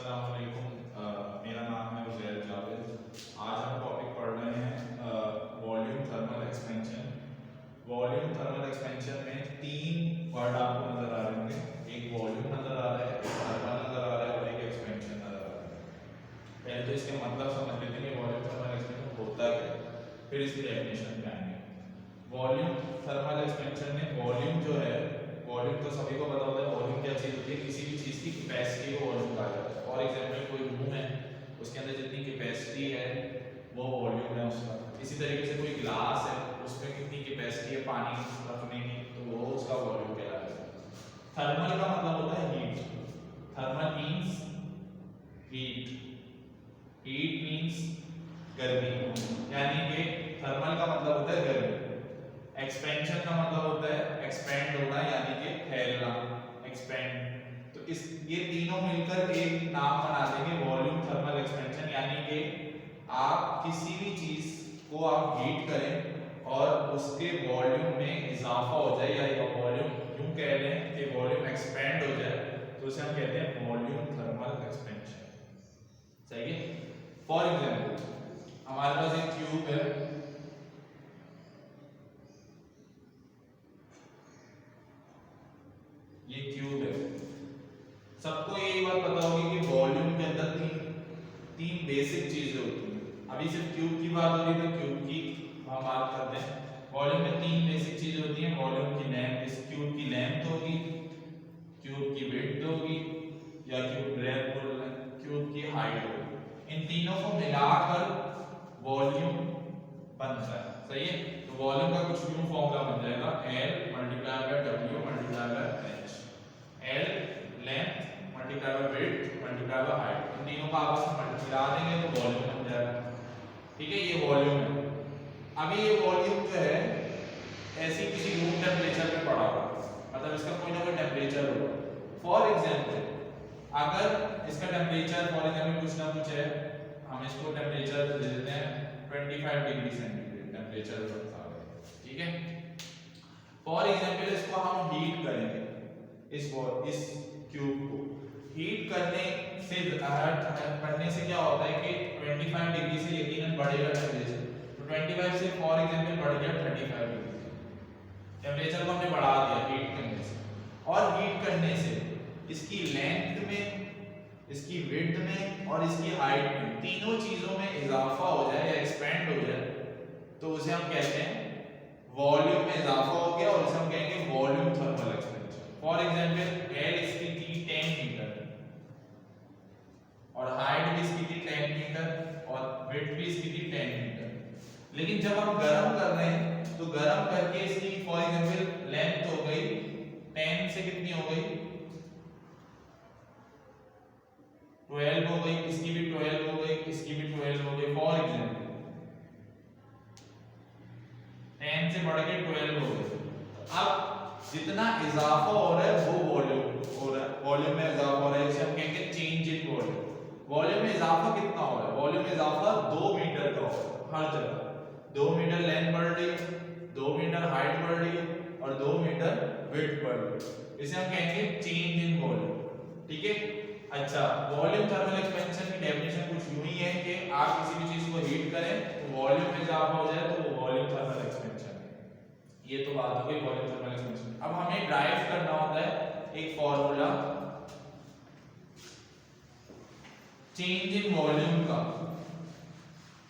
अस्सलाम वालेकुम। मेरा नाम है उज़ैर जावेद। आज हम टॉपिक पढ़ रहे हैं volume thermal expansion. Volume thermal expansion में तीन वर्ड आपको नजर आ रहे होंगे। एक वॉल्यूम नजर आ रहा है, एक थर्मल नजर आ रहा है और एक एक्सपेंशन नजर आ रहा है। पहले तो इसके मतलब समझ लेते हैं कि वॉल्यूम थर्मल एक्सपेंशन होता क्या है, फिर इसकी डेफिनेशन पे आएंगे। वॉल्यूम थर्मल एक्सपेंशन में वॉल्यूम जो है, वॉल्यूम तो सभी को पता होता है। वॉल्यूम क्या चीज होती है? किसी भी चीज की कैपेसिटी को वॉल्यूम कहा जाता है। फॉर एग्जांपल कोई रूम है, उसके अंदर जितनी कैपेसिटी है वो वॉल्यूम है उसका। इसी तरीके से कोई ग्लास है, उसमें कितनी कैपेसिटी है पानी रखने की, तो वो उसका वॉल्यूम कहलाता है। थर्मल का मतलब होता है heat. Thermal means heat, heat means गर्मी, यानी कि थर्मल का मतलब होता है गर्मी। एक्सपेंशन का मतलब होता है एक्सपेंड होना, यानी कि फैलना, एक्सपेंड। तो इस ये तीनों मिलकर एक नाम बना देंगे वॉल्यूम थर्मल एक्सपेंशन। यानी कि आप किसी भी चीज को आप हीट करें और उसके वॉल्यूम में इजाफा हो जाए, या वॉल्यूम यूं कह लें कि वॉल्यूम एक्सपेंड हो जाए, तो उसे हम कहते हैं वॉल्यूम थर्मल एक्सपेंशन। सही है। फॉर एग्जाम्पल हमारे पास एक ट्यूब है, ये क्यूब है। सबको यही बात पता होगी कि वॉल्यूम के अंदर तीन बेसिक चीजें होती हैं। अभी सिर्फ क्यूब की बात हो रही है तो क्यूब की हम बात करते हैं। वॉल्यूम में तीन बेसिक चीजें होती हैं। वॉल्यूम की लेंथ, इस क्यूब की लेंथ होगी, क्यूब की विड्थ होगी, या क्यूब की हाइट होगी। इन तीनों को मिलाकर वॉल्यूम बनता है। सही है। तो वॉल्यूम का कुछ यूं फॉर्मूला बन जाएगा, L multiply by W multiply by H। L length multiply by width multiply by height, इन तीनों का आपस में मिला देंगे तो वॉल्यूम बन जाएगा। ठीक है, ये वॉल्यूम है। अभी ये वॉल्यूम जो है ऐसी किसी रूम टेम्परेचर पे पड़ा हुआ, मतलब इसका कोई ना कोई टेम्परेचर होगा। फॉर एग्जांपल अगर इसका टेम्परेचर फॉर एग्जांपल कुछ ना कुछ है, हम इसको टेम्परेचर दे देते हैं 25 डिग्री सेंटीग्रेड टेम्परेचर रखा है। ठीक है। फॉर एग्जांपल इसको हम हीट करेंगे, इस क्यूब को हीट करने से क्या होता है कि 25 डिग्री से यकीनन बढ़ेगा टेम्परेचर। तो 25 से फॉर एग्जांपल बढ़ गया 35 डिग्री। टेम्परेचर को हमने बढ़ा दिया हीट करने से, और हीट करने से इसकी लेंथ में, इसकी विड्थ में और इसकी हाइट में, तीनों चीजों में इजाफा हो जाए या एक्सपेंड हो जाए, तो उसे हम कहते हैं वॉल्यूम में इजाफा हो गया, और इसे हम कहेंगे volume thermal expansion. For example L इसकी थी 10 मीटर और हाइट भी इसकी थी 10 मीटर और विड्थ भी इसकी थी 10 मीटर। लेकिन जब हम गर्म कर रहे हैं तो गर्म करके इसकी फॉर एग्जांपल लेंथ हो गई 10 से कितनी हो गई 12 हो गई, इसकी भी 12 हो गई, इसकी भी 12 हो गई। फॉर एग्जांपल 10 से बढ़ के 12 हो गई। अब जितना इजाफा हो रहा है वो वॉल्यूम हो रहा है, वॉल्यूम में इजाफा हो रहा है, इसे हम कहेंगे चेंज इन वॉल्यूम। वॉल्यूम में इजाफा कितना हो रहा है? वॉल्यूम में इजाफा 2 मीटर का हो रहा है हर जगह। 2 मीटर लेंथ बढ़ रही है, 2 मीटर हाइट बढ़ रही है और 2 मीटर विड्थ बढ़ रही है। इसे हम कहेंगे चेंज इन वॉल्यूम। ठीक है। अच्छा, वॉल्यूम थर्मल एक्सपेंशन की डेफिनेशन कुछ यूं ही है कि आप किसी भी चीज को हीट करें तो वॉल्यूम में इजाफा हो जाए तो वो वॉल्यूम थर्मल एक्सपेंशन है। ये तो बात हो गई वॉल्यूम थर्मल एक्सपेंशन। अब हमें ड्राइव करना होता है एक फार्मूला चेंज इन वॉल्यूम का।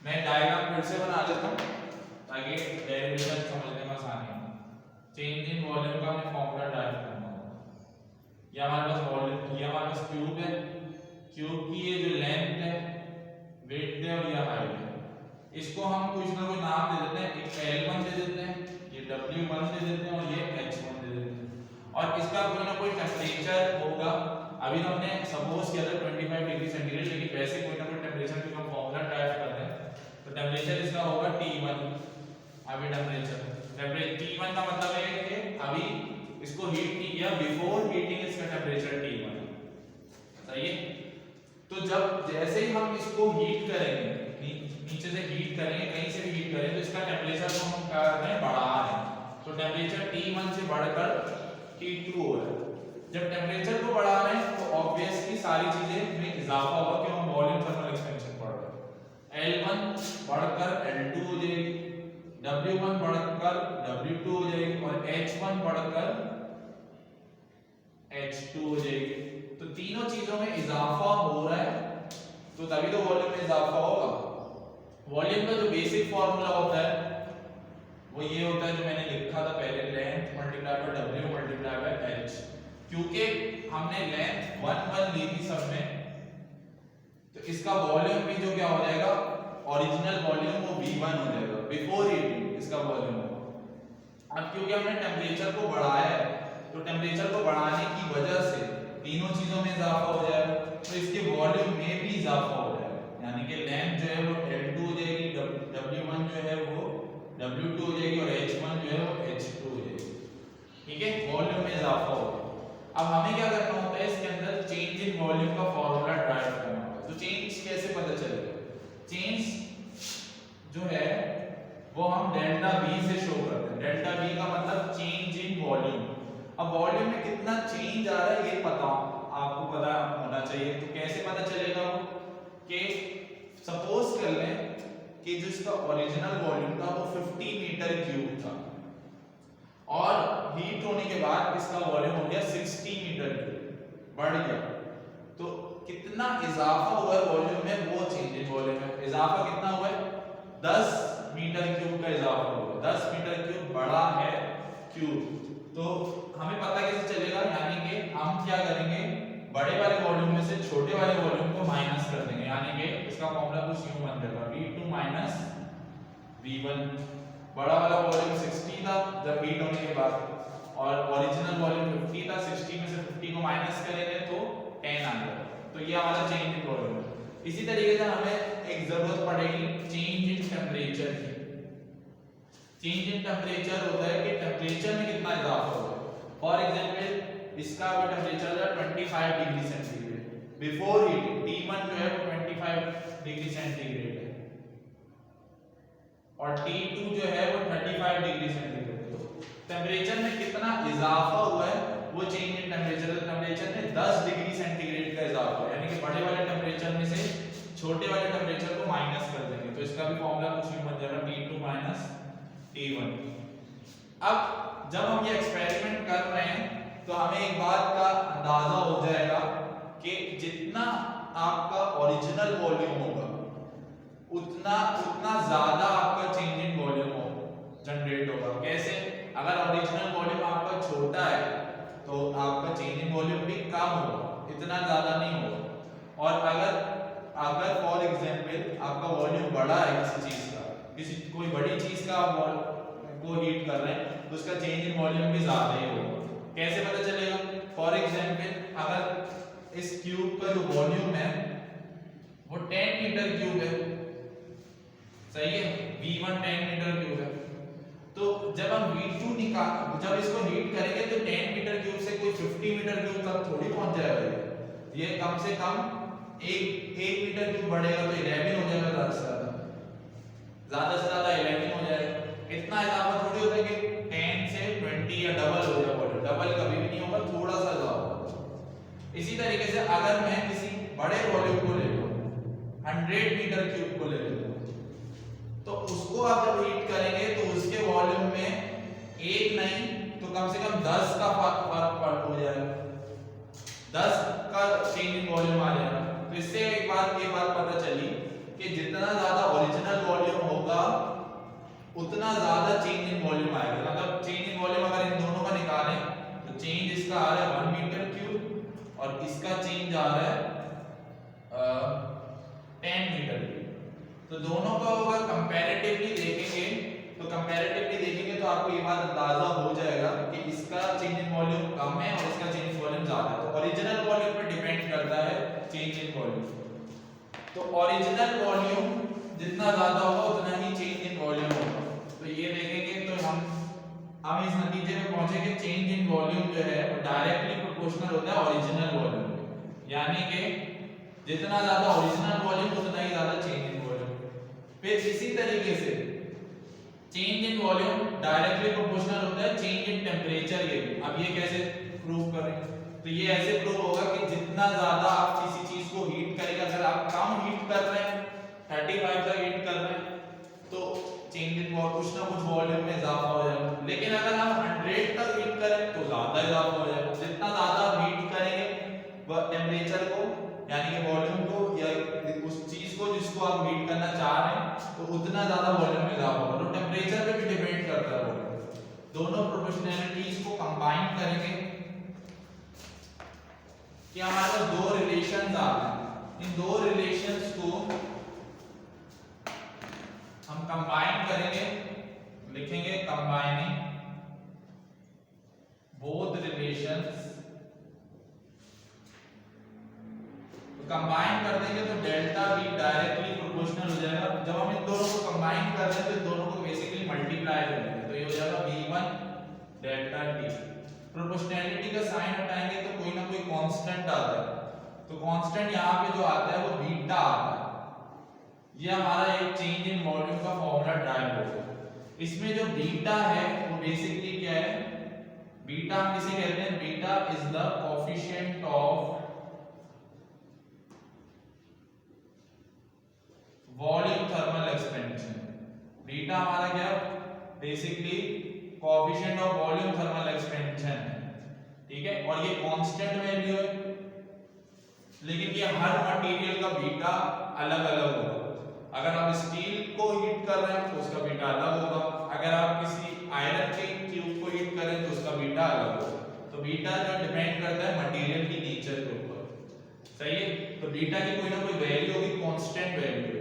मैं डायग्राम फिर से बना लेता हूं ताकि डेरिवेशन समझने में आसानी हो। चेंज इन वॉल्यूम का हमें फार्मूला ड्राइव करना होगा। ये हमारे पास वॉल्यूम, ये हमारे पास क्यूब है, क्यूब की ये जो लेंथ है, विड्थ है और ये हाइट है, इसको हम कुछ ना कुछ नाम दे देते हैं। एक L1 दे देते हैं, ये W1 दे देते हैं और ये H1 दे देते हैं, और इसका कोई ना कोई टेम्परेचर होगा। अभी हमने सपोज किया था 25 डिग्री सेंटीग्रेड, लेकिन वैसे कोई ना कोई टेम्परेचर की हम फॉर्मूला टाइप करते हैं, तो टेम्परेचर इसका होगा T1। अभी टेम्परेचर T1 का मतलब है कि अभी इसको हीट नहीं किया, बिफोर हीटिंग इसका टेम्परेचर T1। सही है। तो जब जैसे ही हम इसको हीट करेंगे, नीचे से हीट करेंगे, कहीं से भी हीट करें, तो इसका टेम्परेचर को हम क्या कर रहे हैं, बढ़ा रहे हैं। तो टेम्परेचर T1 से बढ़कर T2 हो रहा है। जब टेम्परेचर को बढ़ा रहे हैं तो ऑब्वियसली सारी चीजें में इजाफा होगा, क्यों हम वॉल्यूम थर्मल एक्सपेंशन पढ़ रहे हैं। L1 बढ़कर L2 हो जाएगी, W1 बढ़कर W2 हो जाएगी और H1 बढ़कर H2 हो जाएगी। तो तीनों चीजों में इजाफा हो रहा है तो तभी तो वॉल्यूम में इजाफा होगा। वॉल्यूम का जो बेसिक फार्मूला होता है वो ये होता है जो मैंने लिखा था पहले, length multiply by W multiply by H। क्योंकि हमने लेंथ 1 ली थी सब में, तो इसका वॉल्यूम भी जो क्या हो जाएगा, ओरिजिनल वॉल्यूम वो V1 हो जाएगा बिफोर हीटिंग इसका वॉल्यूम होगा। अब क्योंकि हमने टेम्परेचर को बढ़ाया है तो टेम्परेचर को बढ़ाने की वजह से तीनों चीजों में इजाफा हो जाएगा, तो इसके वॉल्यूम में भी इजाफा हो जाएगा, यानी कि लेंथ जो है वो L2 हो जाएगी, W1 जो है वो W2 हो जाएगी और H1 जो है वो H2 हो जाएगी। ठीक है, वॉल्यूम में इजाफा हो गया। अब हमें क्या करना होता है, इसके अंदर चेंज इन वॉल्यूम का फार्मूला ड्राइव करना होता है। तो चेंज कैसे पता चलेगा? चेंज जो है वो हम डेल्टा V से शो करते हैं। डेल्टा V का मतलब चेंज इन वॉल्यूम। अब वॉल्यूम में कितना चेंज आ रहा है ये पता आपको पता होना चाहिए। तो कैसे पता चलेगा कि सपोज कर लें कि जो इसका ओरिजिनल वॉल्यूम था वो 50 मीटर क्यूब था और हीट होने के बाद इसका वॉल्यूम हो गया 60 मीटर क्यूब, बढ़ गया। तो कितना इजाफा हुआ है वॉल्यूम में, वो चेंज इन वॉल्यूम में इजाफा कितना हुआ है, 10 मीटर क्यूब का इजाफा हुआ है। 10 मीटर क्यूब बड़ा है क्यूब। तो हमें पता कैसे चलेगा, यानी कि हम क्या करेंगे, बड़े वाले वॉल्यूम में से छोटे वाले वॉल्यूम को माइनस कर देंगे, यानी कि इसका फॉर्मूला कुछ यूं बन जाएगा V2 माइनस V1। बड़ा वाला वॉल्यूम 60 था जब हीट होने के बाद और ओरिजिनल वॉल्यूम 50 था, 60 में से 50 को माइनस करेंगे तो 10 आ जाएगा। तो ये हमारा चेंज इन वॉल्यूम है। इसी तरीके से हमें एक जरूरत पड़ेगी चेंज इन टेम्परेचर की। चेंज इन टेम्परेचर होता है कि टेम्परेचर में कितना इजाफा होगा। फॉर एग्जांपल इसका अभी टेम्परेचर है 25 degree centigrade before heating, T1 जो है वो 25 डिग्री सेंटीग्रेड है और T2 जो है वो 35 डिग्री सेंटीग्रेड है। तो टेम्परेचर में कितना इजाफा हुआ है वो चेंज इन टेम्परेचर। टेम्परेचर में 10 डिग्री सेंटीग्रेड का इजाफा है, यानी कि बड़े वाले टेम्परेचर में से छोटे वाले टेम्परेचर को माइनस कर देंगे। तो इसका भी फॉर्मूला कुछ यूं बन जाएगा T2 माइनस T1। अब जब हम ये एक्सपेरिमेंट कर रहे हैं तो हमें एक बात का अंदाजा हो जाएगा कि जितना आपका ओरिजिनल वॉल्यूम होगा उतना ज्यादा आपका चेंज इन वॉल्यूम जनरेट होगा। कैसे? अगर ओरिजिनल वॉल्यूम आपका छोटा है तो आपका चेंज इन वॉल्यूम भी कम होगा, इतना ज्यादा नहीं होगा। और अगर फॉर एग्जांपल आपका वॉल्यूम बड़ा है किसी चीज का, कोई बड़ी चीज का आप को हीट कर रहे हैं तो उसका चेंज इन वॉल्यूम भी ज्यादा ही होगा। कैसे पता चलेगा? फॉर एग्जांपल अगर इस क्यूब का जो वॉल्यूम है वो 10 मीटर क्यूब है, सही है, V1 10 मीटर क्यूब है, तो जब हम जब इसको हीट करेंगे तो 10 मीटर क्यूब से कोई 50 मीटर क्यूब तक थोड़ी पहुंच जाएगा। ये कम से कम एक मीटर क्यूब बढ़ेगा तो 11 हो जाएगा, ज्यादा से ज्यादा 11 हो जाएगा। इतना इजाफा थोड़ी होता है कि 10 से 20 या डबल हो जाए वॉल्यूम, डबल कभी भी नहीं होगा, थोड़ा सा इजाफा। इसी तरीके से अगर मैं किसी बड़े वॉल्यूम को ले लूं, 100 मीटर क्यूब को ले लूं, तो उसको आप जब हीट करेंगे तो उसके वॉल्यूम में एक नहीं तो कम से कम 10 का फर्क हो जाएगा, 10 का चेंज इन वॉल्यूम आ जाएगा। तो इससे ये बात पता चली कि जितना ज्यादा ओरिजिनल वॉल्यूम होगा उतना ज्यादा चेंज इन वॉल्यूम आएगा। मतलब चेंज इन वॉल्यूम अगर इन दोनों का निकालें तो चेंज इसका आ रहा है 1 मीटर क्यूब और इसका चेंज आ रहा है 10 मीटर क्यूब। तो दोनों का अगर कंपैरेटिवली देखेंगे तो आपको ये बात अंदाजा हो जाएगा कि इसका चेंज इन वॉल्यूम कम है और इसका चेंज इन वॉल्यूम ज्यादा है। तो ओरिजिनल वॉल्यूम पे डिपेंड करता है चेंज इन वॉल्यूम। तो ओरिजिनल वॉल्यूम जितना ज्यादा होगा उतना ही चेंज इन वॉल्यूम होगा। तो ये देखेंगे तो हम इस नतीजे में पहुंचे कि चेंज इन वॉल्यूम जो है वो डायरेक्टली प्रोपोर्शनल होता है ओरिजिनल वॉल्यूम, यानी कि जितना ज्यादा ओरिजिनल वॉल्यूम उतना ही ज्यादा चेंज इन वॉल्यूम। फिर इसी तरीके से change in volume directly proportional होता है चेंज इन टेम्परेचर के भी। अब ये कैसे प्रूव करेंगे? तो ये ऐसे प्रूव होगा कि जितना ज्यादा आप किसी चीज को हीट करेंगे, अगर आप कम हीट कर रहे हैं 35 तक हीट कर रहे हैं तो चेंज इन कुछ ना कुछ वॉल्यूम में इजाफा हो जाएगा, लेकिन अगर आप 100 तक हीट करें तो ज्यादा इजाफा हो जाएगा। जितना ज्यादा आप हीट करेंगे वह टेम्परेचर को यानी कि वॉल्यूम को या उस चीज को जिसको आप हीट करना चाह रहे हैं तो उतना ज्यादा वॉल्यूम में इजाफा होगा। तो टेम्परेचर पे भी डिपेंड करता है वॉल्यूम। दोनों प्रोपोर्शनैलिटीज को कंबाइन करेंगे कि हमारे पास दो रिलेशंस आ रहे हैं। इन दो रिलेशंस को हम कंबाइन करेंगे, लिखेंगे कंबाइनिंग बोथ रिलेशंस। कंबाइन कर देंगे तो डेल्टा V डायरेक्टली प्रोपोर्शनल हो जाएगा। जब हम इन दोनों को कंबाइन कर रहे हैं तो इन दोनों को बेसिकली मल्टीप्लाई करेंगे तो ये हो जाएगा V1 डेल्टा T। प्रोपोर्शनैलिटी का साइन हटाएंगे तो कोई ना कोई कांस्टेंट आता है, तो कांस्टेंट यहाँ पे जो आता है वो बीटा आता है। ये हमारा एक चेंज इन वॉल्यूम का फॉर्मूला ड्राइव होगा। इसमें जो बीटा है वो बेसिकली क्या है, बीटा हम किसे कहते हैं, beta is the coefficient of volume thermal expansion. Beta हमारा क्या basically coefficient of volume thermal expansion है, ठीक है। और ये कांस्टेंट वैल्यू है, लेकिन ये हर मटेरियल का बीटा अलग अलग होगा। अगर आप स्टील को हीट कर रहे हैं तो उसका बीटा अलग होगा, अगर आप किसी आयरन के क्यूब को हीट करें तो उसका बीटा अलग होगा। तो बीटा जो डिपेंड करता है मटेरियल की नेचर के ऊपर, सही है। तो बीटा की कोई ना कोई वैल्यू होगी, कांस्टेंट वैल्यू होगी।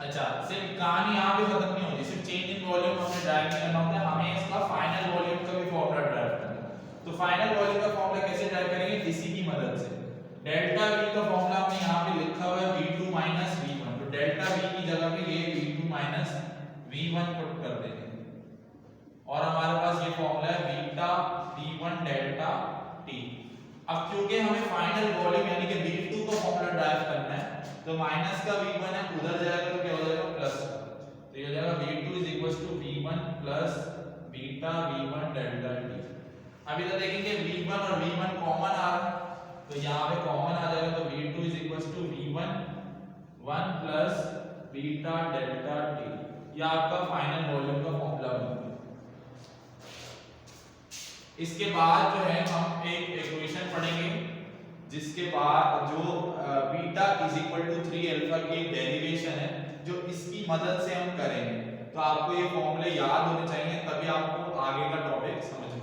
अच्छा, सिर्फ कहानी यहाँ पे खत्म नहीं होती, सिर्फ चेंज इन वॉल्यूम हमें ड्राइव नहीं करना होता है, हमें इसका फाइनल वॉल्यूम का भी फॉर्मूला ड्राइव करना है। तो फाइनल वॉल्यूम का फॉर्मूला कैसे ड्राइव करेंगे, इसी की मदद से। डेल्टा V का फॉर्मूला हमने यहाँ पे लिखा हुआ है V2 माइनस V1, तो डेल्टा V की जगह पे ये V2 माइनस V1 पुट कर देंगे और हमारे पास ये फॉर्मूला है बीटा V1 डेल्टा T। अब क्योंकि हमें फाइनल वॉल्यूम यानी कि V2 का फॉर्मूला ड्राइव करना है तो माइनस का V1 है उधर जाएगा तो क्या हो जाएगा प्लस का, तो ये हो जाएगा V2 V1 plus beta V1 delta T। अभी तो देखेंगे V1 और V1 कॉमन आ रहा है तो यहाँ पे कॉमन आ जाएगा, तो V2 V1 1 plus beta delta T। ये आपका फाइनल वॉल्यूम का फॉर्मूला बन गया। इसके बाद जो है हम एक इक्वेशन पढ़ेंगे जिसके बाद जो beta is equal to 3 alpha की एक डेरिवेशन है जो इसकी मदद से हम करेंगे। तो आपको ये फॉर्मूले याद होने चाहिए, तभी आपको आगे का टॉपिक समझ में